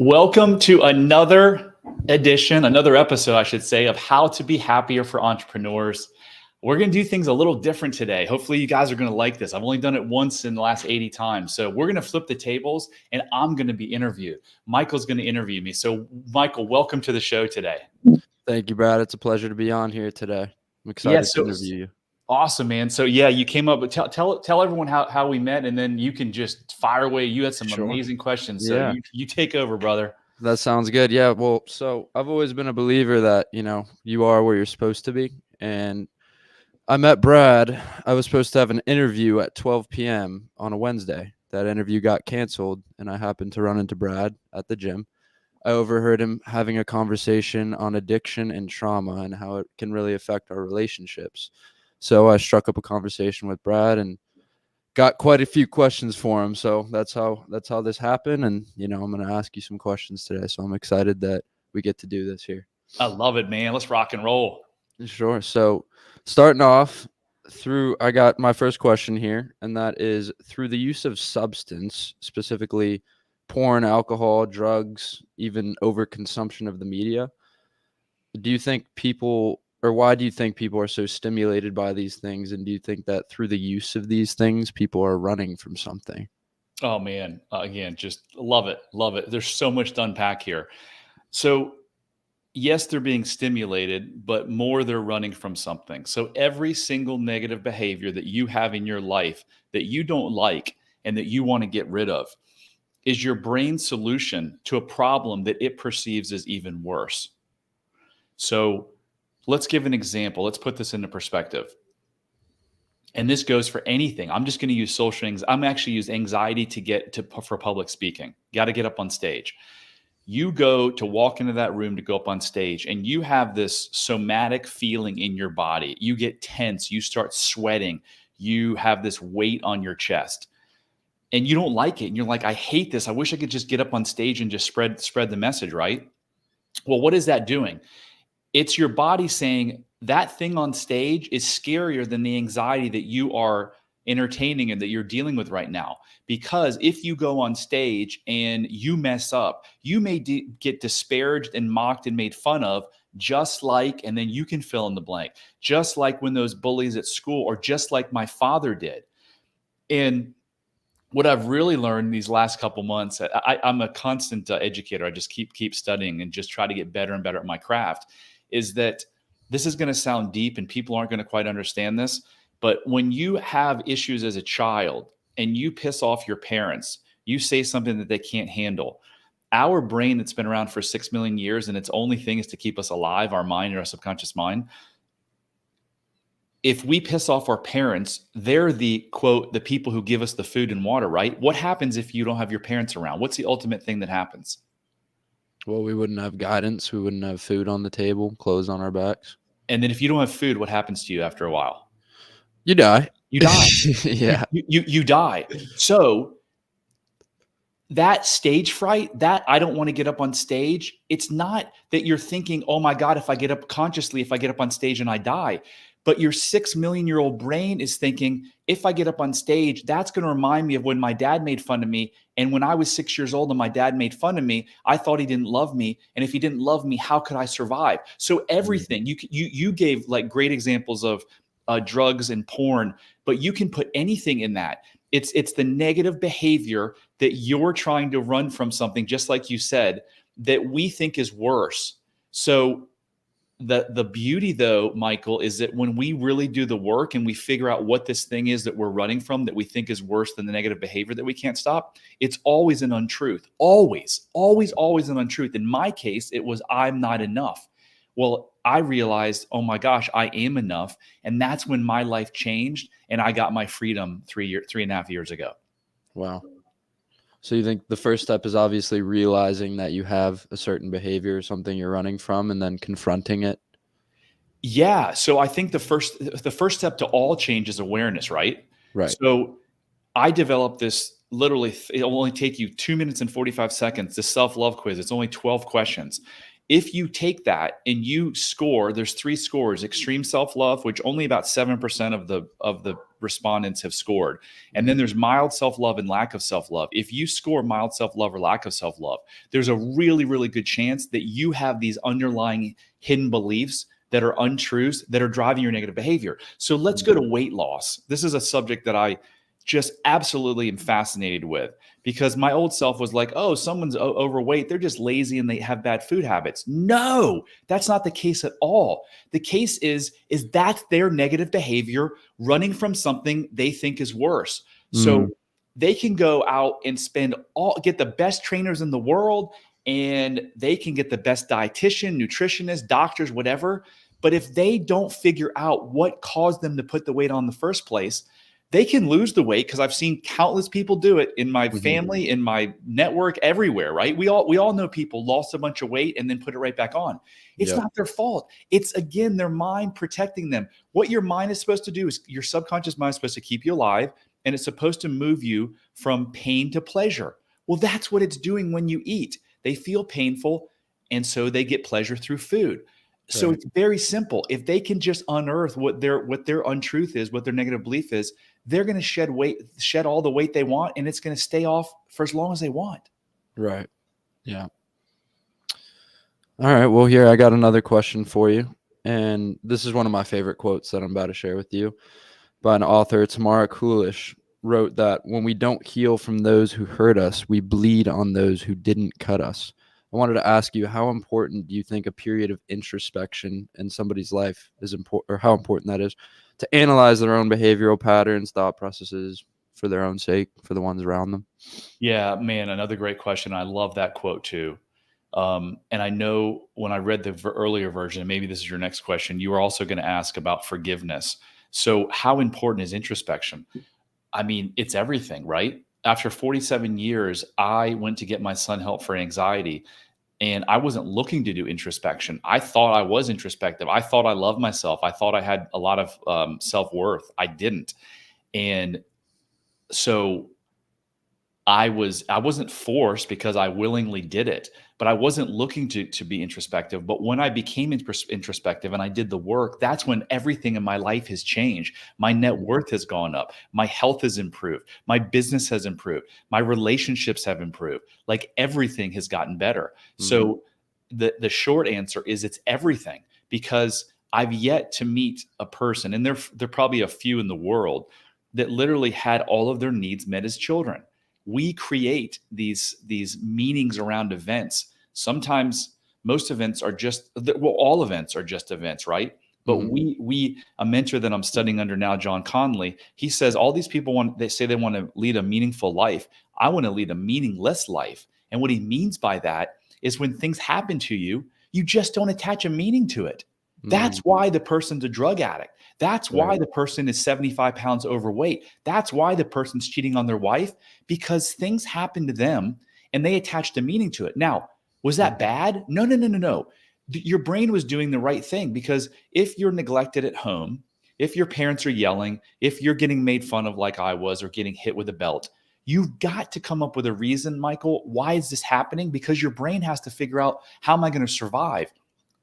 Welcome to another edition, another episode, I should say, of How to Be Happier for Entrepreneurs. We're going to do things a little different today. Hopefully, you guys are going to like this. I've only done it once in the last 80 times. So we're going to flip the tables and I'm going to be interviewed. Michael's going to interview me. So, Michael, welcome to the show today. Thank you, Brad. It's a pleasure to be on here today. I'm excited to interview you. Awesome, man. So yeah, you came up, but tell everyone how we met, and then you can just fire away. You had some amazing questions. So you take over, brother. That sounds good. Yeah. Well, so I've always been a believer that, you are where you're supposed to be. And I met Brad. I was supposed to have an interview at 12 p.m. on a Wednesday. That interview got canceled, and I happened to run into Brad at the gym. I overheard him having a conversation on addiction and trauma and how it can really affect our relationships. So I struck up a conversation with Brad and got quite a few questions for him. So that's how this happened. And, I'm going to ask you some questions today. So I'm excited that we get to do this here. I love it, man. Let's rock and roll. Sure. So starting off I got my first question here, and that is through the use of substance, specifically porn, alcohol, drugs, even overconsumption of the media. Why do you think people are so stimulated by these things? And do you think that through the use of these things, people are running from something? Oh, man. Again, just love it. Love it. There's so much to unpack here. So yes, they're being stimulated, but more they're running from something. So every single negative behavior that you have in your life that you don't like and that you want to get rid of is your brain's solution to a problem that it perceives as even worse. So let's give an example. Let's put this into perspective. And this goes for anything. I'm just going to use social anxiety. I'm actually use anxiety for public speaking. Got to get up on stage. You go to walk into that room to go up on stage and you have this somatic feeling in your body. You get tense, you start sweating, you have this weight on your chest and you don't like it. And you're like, I hate this. I wish I could just get up on stage and just spread the message, right? Well, what is that doing? It's your body saying that thing on stage is scarier than the anxiety that you are entertaining and that you're dealing with right now. Because if you go on stage and you mess up, you may get disparaged and mocked and made fun of, just like, and then you can fill in the blank, just like when those bullies at school, or just like my father did. And what I've really learned these last couple months, I'm a constant educator. I just keep studying and just try to get better and better at my craft, is that this is going to sound deep and people aren't going to quite understand this. But when you have issues as a child and you piss off your parents, you say something that they can't handle. Our brain that's been around for 6 million years and its only thing is to keep us alive, our mind or our subconscious mind. If we piss off our parents, they're the quote, the people who give us the food and water, right? What happens if you don't have your parents around? What's the ultimate thing that happens? Well, we wouldn't have guidance. We wouldn't have food on the table, clothes on our backs. And then if you don't have food, what happens to you after a while? You die. You die. Yeah. You die. So that stage fright, that I don't want to get up on stage, it's not that you're thinking, oh my God, if I get up on stage and I die. But your 6 million-year-old brain is thinking, if I get up on stage, that's going to remind me of when my dad made fun of me. And when I was 6 years old and my dad made fun of me, I thought he didn't love me. And if he didn't love me, how could I survive? So everything, you gave like great examples of drugs and porn, but you can put anything in that. It's the negative behavior that you're trying to run from something, just like you said, that we think is worse. So the beauty though, Michael, is that when we really do the work and we figure out what this thing is that we're running from that we think is worse than the negative behavior that we can't stop, it's always an untruth. Always, always, always an untruth. In my case, it was I'm not enough. Well, I realized, oh my gosh, I am enough. And that's when my life changed and I got my freedom 3.5 years ago. Wow. So you think the first step is obviously realizing that you have a certain behavior or something you're running from and then confronting it? Yeah. So I think the first step to all change is awareness, right? Right. So I developed this literally, it'll only take you 2 minutes and 45 seconds, this self-love quiz. It's only 12 questions. if you take that and you score, there's 3 scores: extreme self-love, which only about 7% of the respondents have scored. And then there's mild self-love and lack of self-love. If you score mild self-love or lack of self-love, there's a really, really good chance that you have these underlying hidden beliefs that are untruths that are driving your negative behavior. So let's go to weight loss. This is a subject that I just absolutely am fascinated with, because my old self was like, oh, someone's overweight, they're just lazy and they have bad food habits. No, that's not the case at all. The case is that's their negative behavior running from something they think is worse. So they can go out and get the best trainers in the world, and they can get the best dietitian, nutritionist, doctors, whatever. But if they don't figure out what caused them to put the weight on in the first place, they can lose the weight, because I've seen countless people do it in my family, in my network, everywhere, right? We all know people lost a bunch of weight and then put it right back on. It's not their fault. It's, again, their mind protecting them. What your mind is supposed to do is, your subconscious mind is supposed to keep you alive, and it's supposed to move you from pain to pleasure. Well, that's what it's doing when you eat. They feel painful, and so they get pleasure through food. So it's very simple. If they can just unearth what their untruth is, what their negative belief is, they're going to shed all the weight they want, and it's going to stay off for as long as they want. Right. Yeah. All right. Well, here I got another question for you. And this is one of my favorite quotes that I'm about to share with you by an author. Tamara Coolish wrote that when we don't heal from those who hurt us, we bleed on those who didn't cut us. I wanted to ask you, how important do you think a period of introspection in somebody's life is important, or how important that is to analyze their own behavioral patterns, thought processes, for their own sake, for the ones around them? Yeah, man, another great question. I love that quote too. And I know when I read the earlier version, maybe this is your next question, you were also going to ask about forgiveness. So how important is introspection? I mean, it's everything, right? After 47 years, I went to get my son help for anxiety, and I wasn't looking to do introspection. I thought I was introspective. I thought I loved myself. I thought I had a lot of self-worth. I didn't. And so I wasn't forced, because I willingly did it, but I wasn't looking to be introspective. But when I became introspective and I did the work, that's when everything in my life has changed. My net worth has gone up. My health has improved. My business has improved. My relationships have improved. Like, everything has gotten better. So the short answer is it's everything, because I've yet to meet a person, and there probably a few in the world, that literally had all of their needs met as children. We create these meanings around events. Sometimes most events are all events are just events, right? But a mentor that I'm studying under now, John Conley, he says all these people they say they want to lead a meaningful life. I want to lead a meaningless life. And what he means by that is, when things happen to you, you just don't attach a meaning to it. That's why the person's a drug addict. That's why the person is 75 pounds overweight. That's why the person's cheating on their wife, because things happen to them and they attached a meaning to it. Now, was that bad? No. Your brain was doing the right thing, because if you're neglected at home, if your parents are yelling, if you're getting made fun of like I was, or getting hit with a belt, you've got to come up with a reason, Michael. Why is this happening? Because your brain has to figure out, how am I going to survive?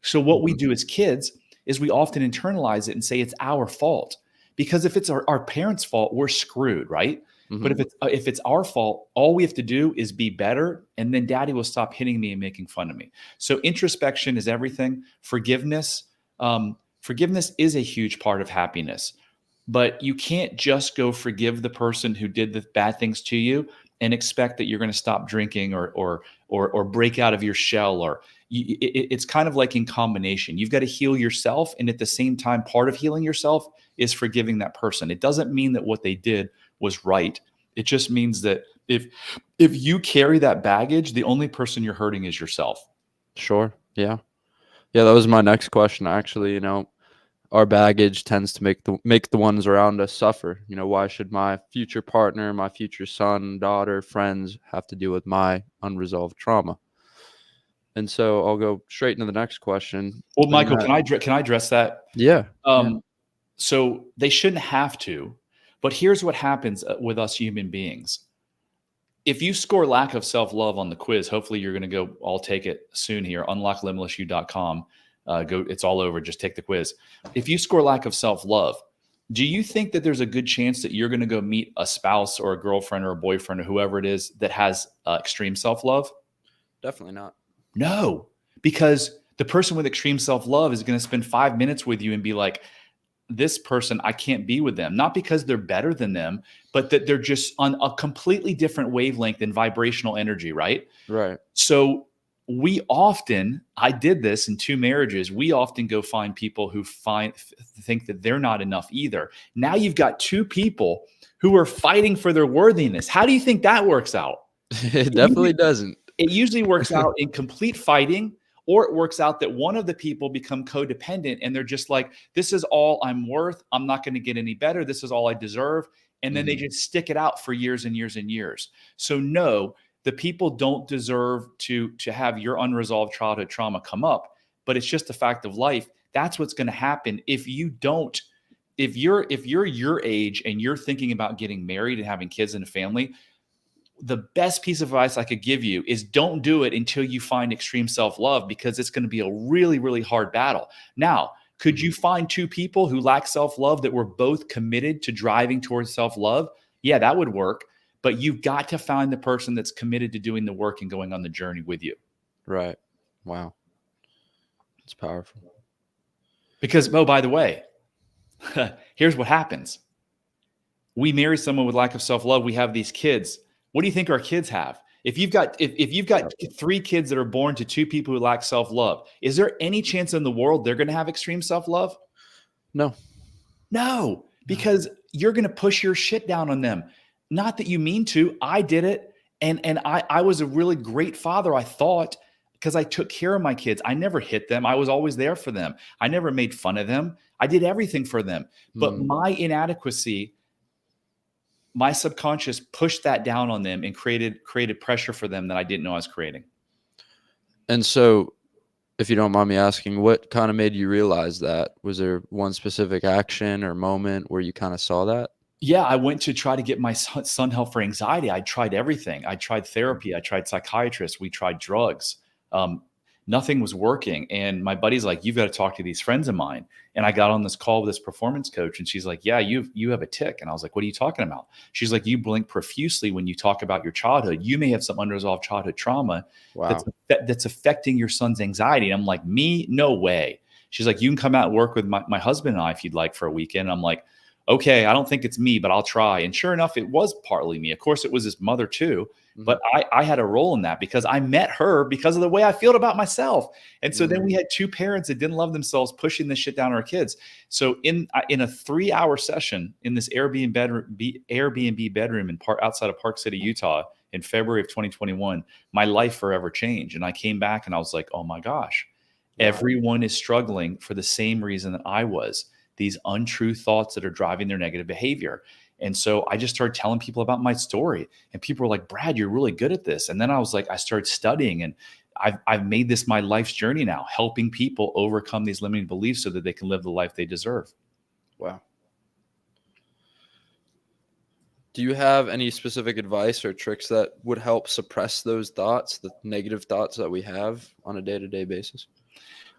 So what we do as kids is we often internalize it and say it's our fault, because if it's our parents' fault, we're screwed, right? But if it's our fault, all we have to do is be better, and then daddy will stop hitting me and making fun of me. So introspection is everything. Forgiveness is a huge part of happiness, but you can't just go forgive the person who did the bad things to you and expect that you're going to stop drinking or break out of your shell. Or it's kind of like in combination. You've got to heal yourself, and at the same time, part of healing yourself is forgiving that person. It doesn't mean that what they did was right. It just means that if you carry that baggage, the only person you're hurting is yourself. Sure. Yeah. That was my next question, actually. Our baggage tends to make the ones around us suffer. Why should my future partner, my future son, daughter, friends have to deal with my unresolved trauma? And so I'll go straight into the next question. Well, Michael, can I address that? Yeah. So they shouldn't have to, but here's what happens with us human beings. if you score lack of self-love on the quiz, hopefully you're going to go, I'll take it soon here, unlocklimitlessyou.com. It's all over. Just take the quiz. If you score lack of self-love, do you think that there's a good chance that you're going to go meet a spouse or a girlfriend or a boyfriend or whoever it is that has extreme self-love? Definitely not. No, because the person with extreme self-love is going to spend 5 minutes with you and be like, this person, I can't be with them. Not because they're better than them, but that they're just on a completely different wavelength and vibrational energy, right? Right. So I did this in 2 marriages. We often go find people who think that they're not enough either. Now you've got 2 people who are fighting for their worthiness. How do you think that works out? It definitely doesn't. It usually works out in complete fighting, or it works out that one of the people become codependent and they're just like, this is all I'm worth. I'm not going to get any better. This is all I deserve. And then they just stick it out for years and years and years. So no, the people don't deserve to have your unresolved childhood trauma come up, but it's just a fact of life. That's what's going to happen if you're your age and you're thinking about getting married and having kids and a family. The best piece of advice I could give you is don't do it until you find extreme self-love, because it's going to be a really, really hard battle. Now, could you find 2 people who lack self-love that were both committed to driving towards self-love? Yeah, that would work. But you've got to find the person that's committed to doing the work and going on the journey with you. Right. Wow. It's powerful. Because, oh, by the way, here's what happens. We marry someone with lack of self-love. We have these kids. What do you think our kids have? If you've got 3 kids that are born to 2 people who lack self-love, is there any chance in the world they're going to have extreme self-love? No, because you're going to push your shit down on them. Not that you mean to. I did it. And I was a really great father, I thought, because I took care of my kids. I never hit them. I was always there for them. I never made fun of them. I did everything for them. But my inadequacy, my subconscious pushed that down on them and created pressure for them that I didn't know I was creating. And so, if you don't mind me asking, what kind of made you realize that? Was there one specific action or moment where you kind of saw that? Yeah, I went to try to get my son help for anxiety. I tried everything. I tried therapy. I tried psychiatrists. We tried drugs. Nothing was working. And my buddy's like, you've got to talk to these friends of mine. And I got on this call with this performance coach, and she's like, yeah, you have a tick. And I was like, what are you talking about? She's like, you blink profusely when you talk about your childhood. You may have some unresolved childhood trauma. Wow. that's affecting your son's anxiety. And I'm like, me? No way. She's like, you can come out and work with my husband and I if you'd like for a weekend. And I'm like, okay, I don't think it's me, but I'll try. And sure enough, it was partly me. Of course, it was his mother too. But I had a role in that because I met her because of the way I feel about myself. And so then we had 2 parents that didn't love themselves pushing this shit down on our kids. So in a 3-hour session in this Airbnb bedroom outside of Park City, Utah in February of 2021, my life forever changed. And I came back and I was like, oh my gosh, everyone is struggling for the same reason that I was. These untrue thoughts that are driving their negative behavior. And so I just started telling people about my story, and people were like, Brad, you're really good at this. And then I was like, I started studying, and I've made this my life's journey now, helping people overcome these limiting beliefs so that they can live the life they deserve. Wow. Do you have any specific advice or tricks that would help suppress those thoughts, the negative thoughts that we have on a day-to-day basis?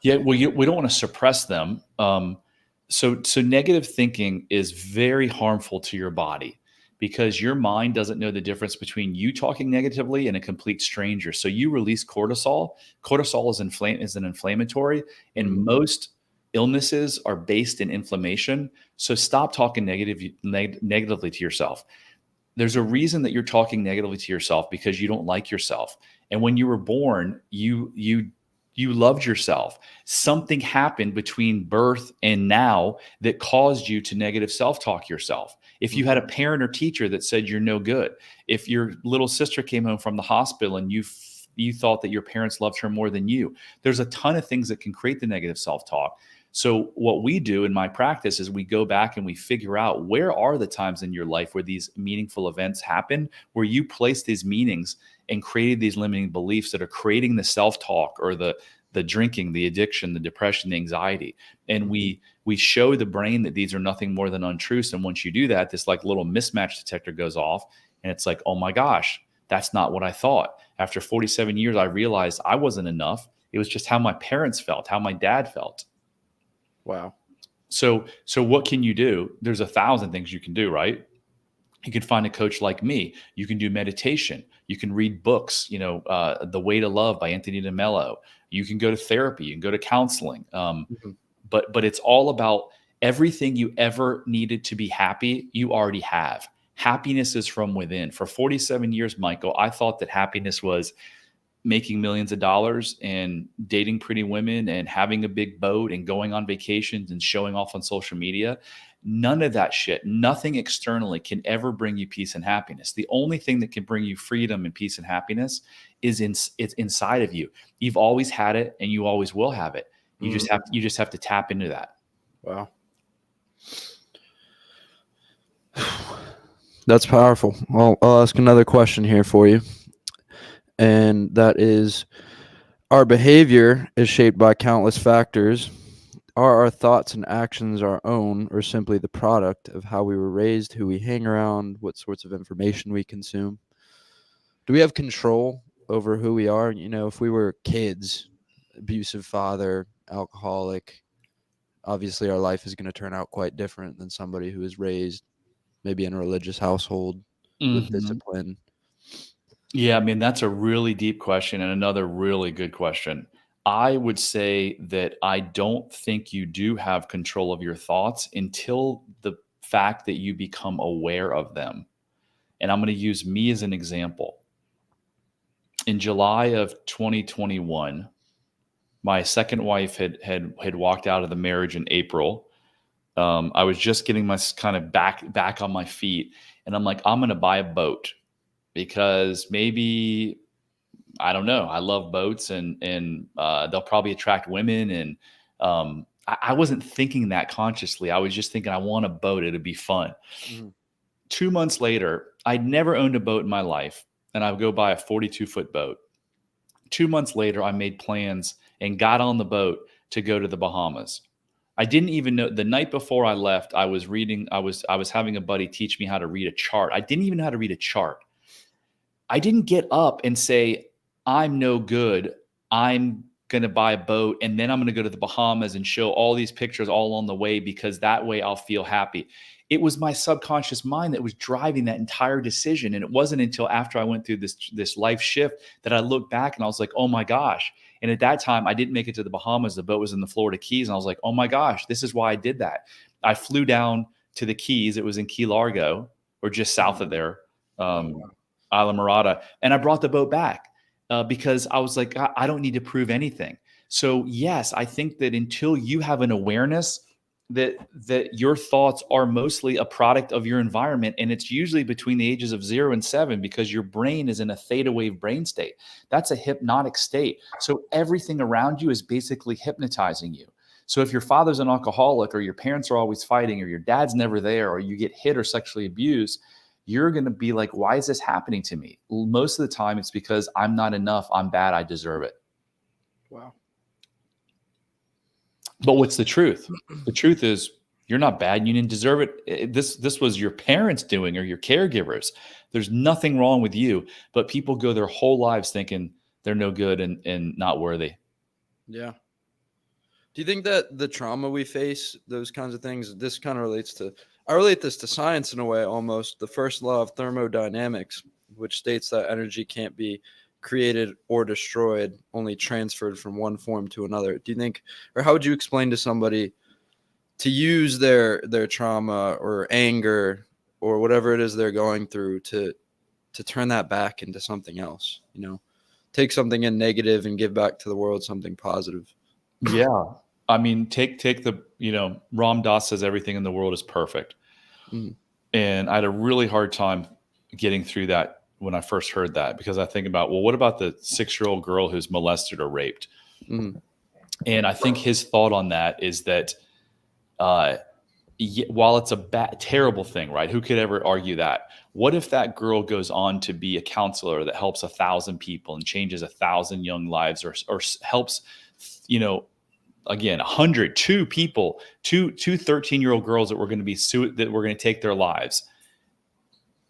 Yeah, well, we don't want to suppress them. So negative thinking is very harmful to your body because your mind doesn't know the difference between you talking negatively and a complete stranger. So you release cortisol. Cortisol is an inflammatory, and most illnesses are based in inflammation. So stop talking negatively to yourself. There's a reason that you're talking negatively to yourself, because you don't like yourself. And when you were born, you loved yourself. Something happened between birth and now that caused you to negative self-talk yourself. If you had a parent or teacher that said you're no good, if your little sister came home from the hospital and you thought that your parents loved her more than you, there's a ton of things that can create the negative self-talk. So what we do in my practice is we go back and we figure out, where are the times in your life where these meaningful events happen, where you place these meanings and created these limiting beliefs that are creating the self-talk or the drinking, the addiction, the depression, the anxiety. And we show the brain that these are nothing more than untruths. And once you do that, this like little mismatch detector goes off, and it's like, oh my gosh, That's not what I thought. After 47 years, I realized I wasn't enough. It was just how my parents felt, how my dad felt. Wow. So what can you do? There's 1,000 things you can do, right? You can find a coach like me. You can do meditation. You can read books, The Way to Love by Anthony DeMello. You can go to therapy. You can go to counseling. Mhm. But it's all about everything you ever needed to be happy, you already have. Happiness is from within. For 47 years, Michael, I thought that happiness was making millions of dollars and dating pretty women and having a big boat and going on vacations and showing off on social media. None of that shit, nothing externally can ever bring you peace and happiness. The only thing that can bring you freedom and peace and happiness it's inside of you. You've always had it and you always will have it. You just have to tap into that. Wow. That's powerful. Well, I'll ask another question here for you. And that is, our behavior is shaped by countless factors. Are our thoughts and actions our own, or simply the product of how we were raised, who we hang around, what sorts of information we consume? Do we have control over who we are? If we were kids, abusive father, alcoholic, obviously our life is going to turn out quite different than somebody who is raised maybe in a religious household with discipline. Yeah, I mean, that's a really deep question and another really good question. I would say that I don't think you do have control of your thoughts until the fact that you become aware of them. And I'm going to use me as an example. In July of 2021, my second wife had walked out of the marriage in April. I was just getting my kind of back on my feet, and I'm like, I'm going to buy a boat because maybe, I don't know, I love boats and they'll probably attract women. And I wasn't thinking that consciously. I was just thinking I want a boat. It'd be fun. Mhm. 2 months later, I'd never owned a boat in my life, and I would go buy a 42-foot boat. 2 months later, I made plans and got on the boat to go to the Bahamas. I didn't even know, the night before I left, I was having a buddy teach me how to read a chart. I didn't even know how to read a chart. I didn't get up and say, I'm no good. I'm going to buy a boat and then I'm going to go to the Bahamas and show all these pictures all on the way because that way I'll feel happy. It was my subconscious mind that was driving that entire decision. And it wasn't until after I went through this life shift that I looked back and I was like, oh my gosh. And at that time, I didn't make it to the Bahamas. The boat was in the Florida Keys. And I was like, oh my gosh, this is why I did that. I flew down to the Keys. It was in Key Largo or just south of there. Isla Morada, and I brought the boat back because I was like, I don't need to prove anything. So yes, I think that until you have an awareness that your thoughts are mostly a product of your environment, and it's usually between the ages of 0 and 7 because your brain is in a theta wave brain state. That's a hypnotic state. So everything around you is basically hypnotizing you. So if your father's an alcoholic, or your parents are always fighting, or your dad's never there, or you get hit or sexually abused, you're going to be like, why is this happening to me? Most of the time, it's because I'm not enough. I'm bad. I deserve it. Wow. But what's the truth? The truth is you're not bad. You didn't deserve it. This was your parents doing, or your caregivers. There's nothing wrong with you, but people go their whole lives thinking they're no good and not worthy. Yeah. Do you think that the trauma we face, those kinds of things, this kind of I relate this to science in a way almost. The first law of thermodynamics, which states that energy can't be created or destroyed, only transferred from one form to another. Do you think, or how would you explain to somebody to use their trauma or anger or whatever it is they're going through to turn that back into something else? Take something in negative and give back to the world something positive. Yeah. I mean, take the, Ram Dass says everything in the world is perfect. Mhm. And I had a really hard time getting through that when I first heard that, because I think about, well, what about the 6-year-old girl who's molested or raped? Mhm. And I think his thought on that is that while it's a terrible thing, right? Who could ever argue that? What if that girl goes on to be a counselor that helps 1,000 people and changes 1,000 young lives, or helps, again, 102 people, two 13-year-old girls that were going to take their lives.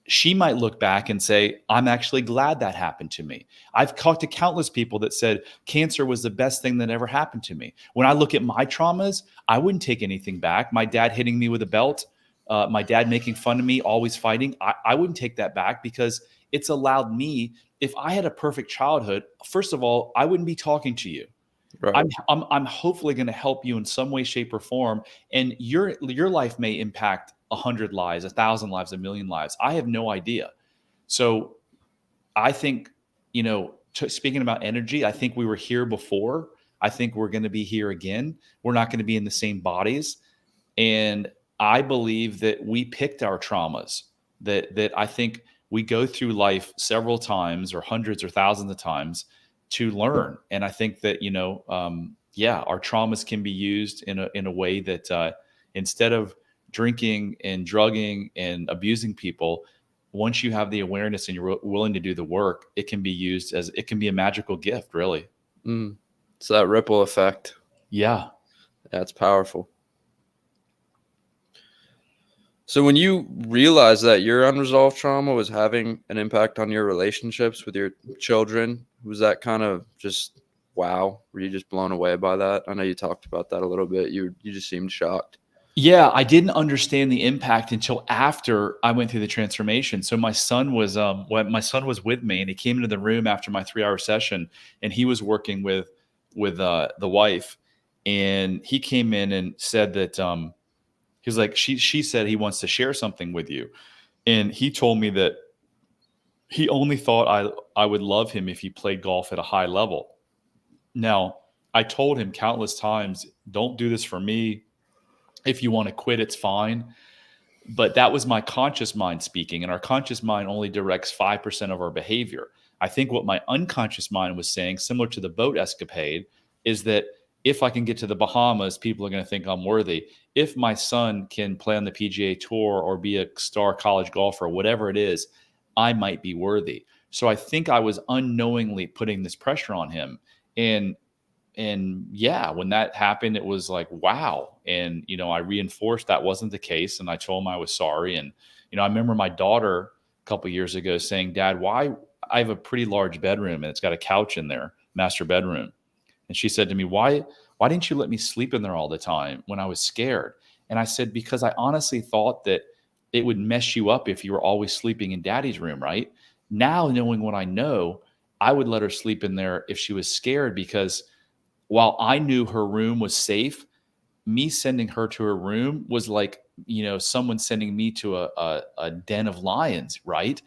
she might look back and say, I'm actually glad that happened to me. I've talked to countless people that said cancer was the best thing that ever happened to me. When I look at my traumas, I wouldn't take anything back. My dad hitting me with a belt, my dad making fun of me, always fighting. I wouldn't take that back, because it's allowed me. If I had a perfect childhood, first of all, I wouldn't be talking to you. Right. I'm hopefully going to help you in some way, shape, or form, and your life may impact 100 lives, 1,000 lives, 1,000,000 lives. I have no idea. So I think, speaking about energy, I think we were here before. I think we're going to be here again. We're not going to be in the same bodies, and I believe that we picked our traumas. That I think we go through life several times, or hundreds or thousands of times, to learn. And I think that our traumas can be used in a way that instead of drinking and drugging and abusing people, once you have the awareness and you're willing to do the work, it can be used as, it can be a magical gift, really. It's that ripple effect. Yeah. That's powerful. So when you realized that your unresolved trauma was having an impact on your relationships with your children, was that kind of just, wow? Were you just blown away by that? I know you talked about that a little bit. You just seemed shocked. Yeah, I didn't understand the impact until after I went through the transformation. So my son was when my son was with me, and he came into the room after my 3-hour session, and he was working with the wife, and he came in and said that he was like, she said he wants to share something with you, and he told me that he only thought I would love him if he played golf at a high level. Now, I told him countless times, don't do this for me. If you want to quit, it's fine. But that was my conscious mind speaking, and our conscious mind only directs 5% of our behavior. I think what my unconscious mind was saying, similar to the boat escapade, is that if I can get to the Bahamas, people are going to think I'm worthy. If my son can play on the PGA Tour or be a star college golfer, whatever it is, I might be worthy. So I think I was unknowingly putting this pressure on him. And yeah, when that happened, it was like, wow. And, I reinforced that wasn't the case. And I told him I was sorry. And, I remember my daughter a couple of years ago saying, Dad, why? I have a pretty large bedroom, and it's got a couch in there, master bedroom. And she said to me, why didn't you let me sleep in there all the time when I was scared? And I said, because I honestly thought that it would mess you up if you were always sleeping in Daddy's room, right? Now, knowing what I know, I would let her sleep in there if she was scared, because while I knew her room was safe, me sending her to her room was like, someone sending me to a den of lions, right?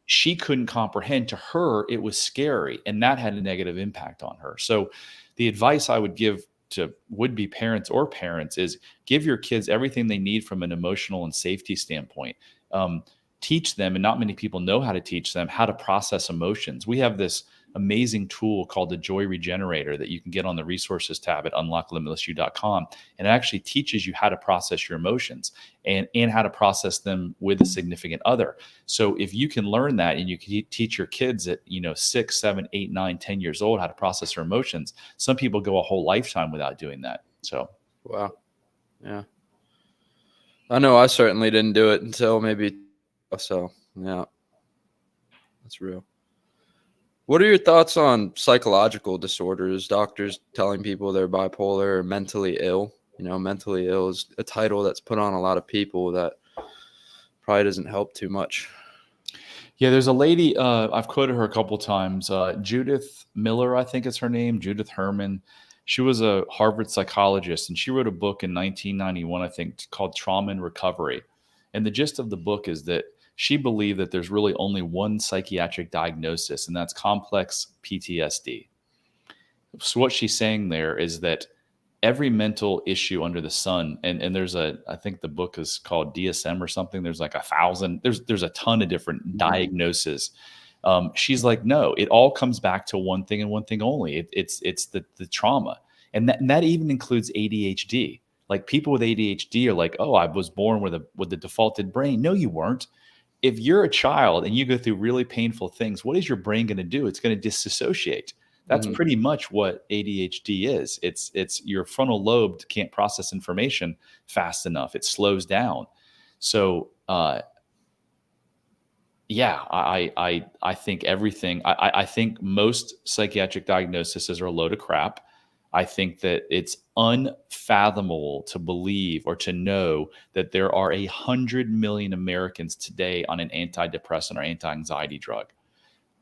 She couldn't comprehend. To her, it was scary, and that had a negative impact on her. So the advice I would give to would-be parents or parents is give your kids everything they need from an emotional and safety standpoint. Teach them, and not many people know how to teach them, how to process emotions. We have this amazing tool called the Joy Regenerator that you can get on the resources tab at unlocklimitlessyou.com. And it actually teaches you how to process your emotions and how to process them with a significant other. So if you can learn that, and you can teach your kids at 6, 7, 8, 9, 10 years old how to process their emotions, some people go a whole lifetime without doing that. So wow. Yeah. I know I certainly didn't do it until maybe. So yeah, that's real. What are your thoughts on psychological disorders? Doctors telling people they're bipolar or mentally ill. Mentally ill is a title that's put on a lot of people that probably doesn't help too much. Yeah, there's a lady, I've quoted her a couple times, Judith Miller, I think is her name, Judith Herman. She was a Harvard psychologist, and she wrote a book in 1991, I think, called Trauma and Recovery. And the gist of the book is that she believed that there's really only one psychiatric diagnosis, and that's complex PTSD. So what she's saying there is that every mental issue under the sun, and there's I think the book is called DSM or something. There's like 1,000. There's a ton of different diagnoses. She's like, no, it all comes back to one thing and one thing only. It's the trauma, and that even includes ADHD. Like, people with ADHD are like, oh, I was born with the defaulted brain. No, you weren't. If you're a child and you go through really painful things, what is your brain going to do? It's going to disassociate. That's pretty much what ADHD is. It's your frontal lobe can't process information fast enough. It slows down. So Yeah, I think everything. I think most psychiatric diagnoses are a load of crap. I think that it's unfathomable to believe or to know that there are 100 million Americans today on an antidepressant or anti-anxiety drug.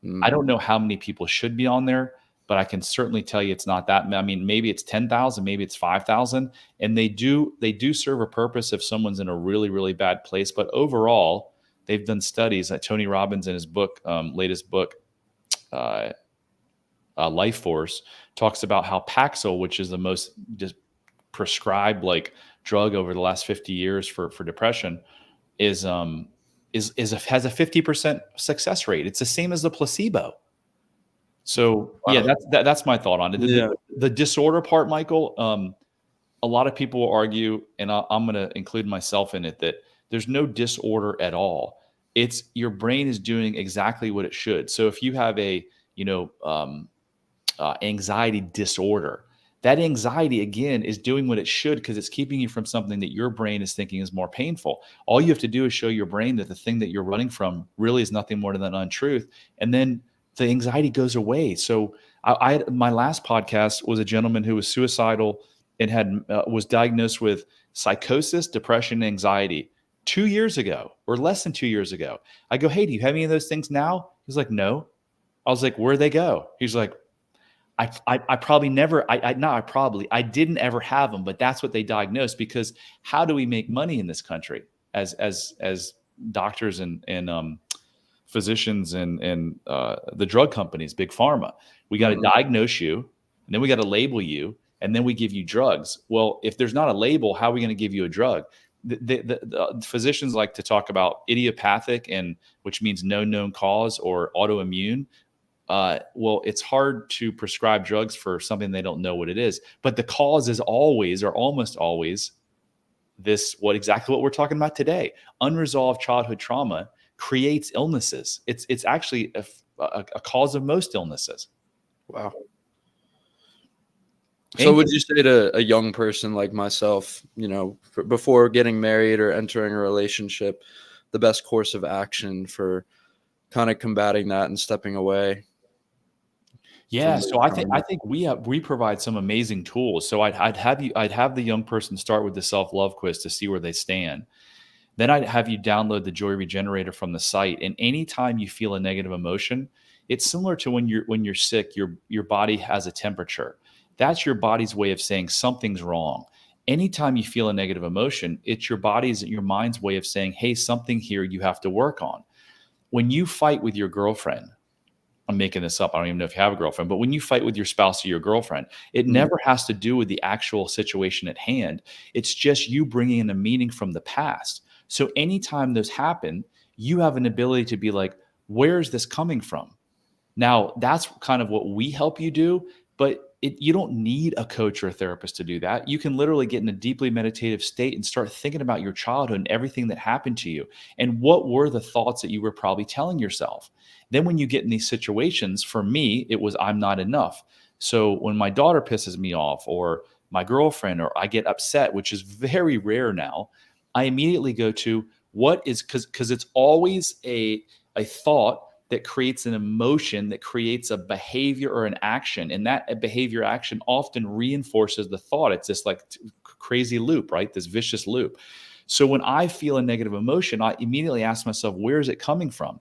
I Mm. don't know how many people should be on there, but I can certainly tell you it's not that. I mean, maybe it's 10,000, maybe it's 5,000, and they do serve a purpose if someone's in a really really bad place. But overall, they've done studies that Tony Robbins in his book, latest book, uh, Life Force, talks about how Paxil, which is the most just prescribed like drug over the last 50 years for depression, is has a 50% success rate. It's the same as the placebo. So yeah, Wow. that's my thought on it. Yeah. The disorder part, Michael. A lot of people will argue, and I'm going to include myself in it, that there's no disorder at all. It's your brain is doing exactly what it should. So if you have a anxiety disorder, that anxiety again is doing what it should because it's keeping you from something that your brain is thinking is more painful. All you have to do is show your brain that the thing that you're running from really is nothing more than untruth, and then the anxiety goes away. So my last podcast was a gentleman who was suicidal and had was diagnosed with psychosis, depression, and anxiety 2 years ago or less than 2 years ago. I go, hey, do you have any of those things now? He's like, no. I was like, where'd they go? He's like, I probably never, not I probably, I didn't ever have them, but that's what they diagnosed because how do we make money in this country as doctors and physicians and the drug companies, big pharma? We got to Mhm. diagnose you, and then we got to label you, and then we give you drugs. Well, if there's not a label, how are we going to give you a drug? The physicians like to talk about idiopathic, and which means no known cause, or autoimmune. Well, it's hard to prescribe drugs for something they don't know what it is. But the cause is always, or almost always, exactly what we're talking about today. Unresolved childhood trauma creates illnesses. It's actually a cause of most illnesses. Wow. So And would you say to a young person like myself, before getting married or entering a relationship, the best course of action for kind of combating that and stepping away yeah, from the so I trauma? think we provide some amazing tools. So I'd have the young person start with the self love quiz to see where they stand. Then I'd have you download the Joy Regenerator from the site. And anytime you feel a negative emotion, it's similar to when you're sick, your body has a temperature. That's your body's way of saying something's wrong. Anytime you feel a negative emotion, it's your mind's way of saying, hey, something here you have to work on. When you fight with your girlfriend, I'm making this up. I don't even know if you have a girlfriend, but when you fight with your spouse or your girlfriend, it Mm. never has to do with the actual situation at hand. It's just you bringing in a meaning from the past. So anytime those happen, you have an ability to be like, where is this coming from? Now, that's kind of what we help you do, but you don't need a coach or a therapist to do that. You can literally get in a deeply meditative state and start thinking about your childhood and everything that happened to you. And what were the thoughts that you were probably telling yourself? Then, when you get in these situations, for me, it was I'm not enough. So, when my daughter pisses me off, or my girlfriend, or I get upset, which is very rare now, I immediately go to what is because it's always a thought that creates an emotion that creates a behavior or an action, and that behavior action often reinforces the thought. It's this like crazy loop, right? This vicious loop. So when I feel a negative emotion, I immediately ask myself, where is it coming from?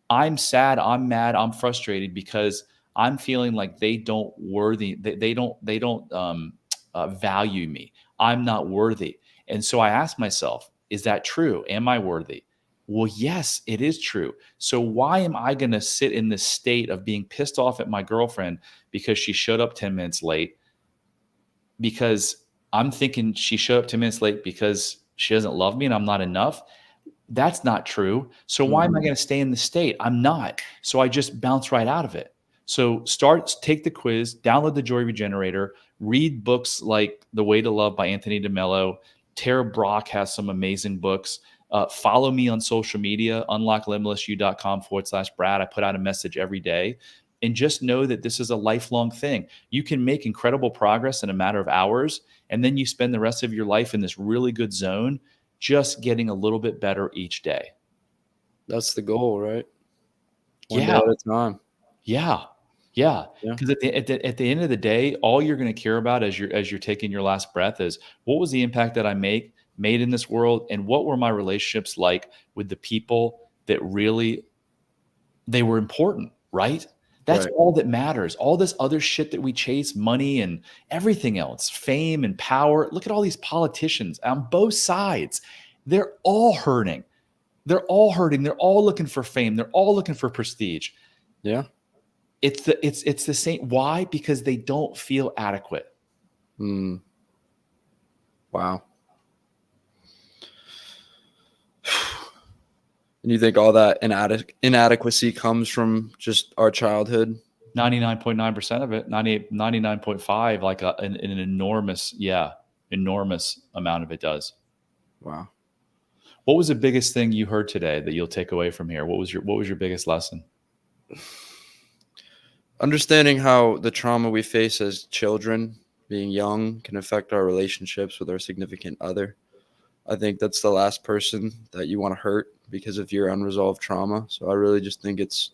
I'm sad, I'm mad, I'm frustrated because I'm feeling like they don't value me. I'm not worthy. And so I ask myself, is that true? Am I worthy? Well, yes, it is true. So why am I going to sit in this state of being pissed off at my girlfriend because she showed up 10 minutes late? Because I'm thinking she showed up 10 minutes late because she doesn't love me and I'm not enough. That's not true. So why am I Mhm. going to stay in the state? I'm not. So I just bounce right out of it. So take the quiz, download the Joy Regenerator, read books like The Way to Love by Anthony DeMello. Tara Brock has some amazing books. Follow me on social media, unlocklimitlessyou.com/Brad. I put out a message every day. And just know that this is a lifelong thing. You can make incredible progress in a matter of hours, and then you spend the rest of your life in this really good zone, just getting a little bit better each day. That's the goal, right? one day Yeah. at a time. Yeah. Yeah. Yeah. Because at the end of the day, all you're going to care about as you're taking your last breath is what was the impact that I made in this world, and what were my relationships like with the people that really they were important, right? That's Right. all that matters. All this other shit that we chase, money and everything else, fame and power. Look at all these politicians on both sides. They're all hurting. They're all hurting. They're all looking for fame. They're all looking for prestige. Yeah. It's the same. Why? Because they don't feel adequate. Mm. Wow. And you think all that inadequacy comes from just our childhood? 99.9% of it, 99.5, like an enormous, enormous amount of it does. Wow. What was the biggest thing you heard today that you'll take away from here? What was your biggest lesson? Understanding how the trauma we face as children, being young, can affect our relationships with our significant other. I think that's the last person that you want to hurt because of your unresolved trauma. So I really just think it's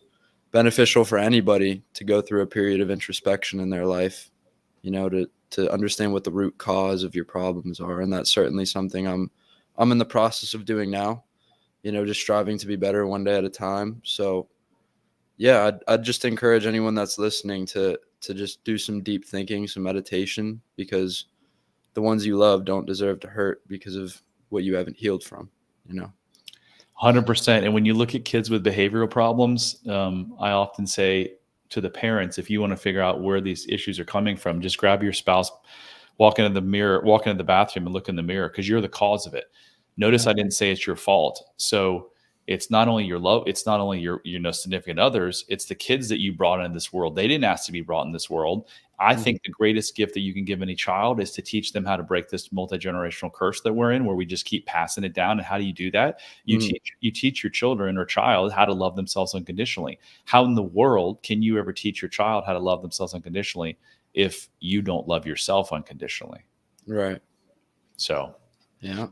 beneficial for anybody to go through a period of introspection in their life, to understand what the root cause of your problems are. And that's certainly something I'm in the process of doing now, just striving to be better one day at a time. So yeah, I'd just encourage anyone that's listening to just do some deep thinking, some meditation, because the ones you love don't deserve to hurt because of what you haven't healed from, 100%. And when you look at kids with behavioral problems, I often say to the parents, if you want to figure out where these issues are coming from, just grab your spouse, walk into the bathroom and look in the mirror, because you're the cause of it. Notice I didn't say it's your fault. So it's not only your love, it's not only your significant others, it's the kids that you brought into this world. They didn't ask to be brought in this world. I think the greatest gift that you can give any child is to teach them how to break this multi-generational curse that we're in, where we just keep passing it down. And how do you do that? You teach your children or child how to love themselves unconditionally. How in the world can you ever teach your child how to love themselves unconditionally if you don't love yourself unconditionally? Right. So, yeah.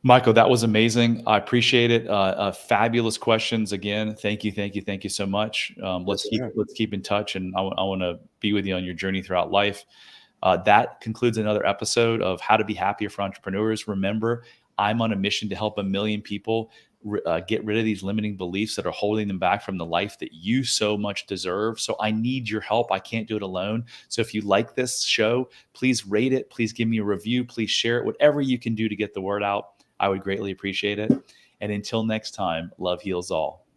Michael, that was amazing. I appreciate it. Fabulous questions again. Thank you so much. Let's keep in touch, and I want to be with you on your journey throughout life. That concludes another episode of How to Be Happier for Entrepreneurs. Remember, I'm on a mission to help 1 million people get rid of these limiting beliefs that are holding them back from the life that you so much deserve. So I need your help. I can't do it alone. So if you like this show, please rate it. Please give me a review. Please share it. Whatever you can do to get the word out, I would greatly appreciate it. And until next time, love heals all.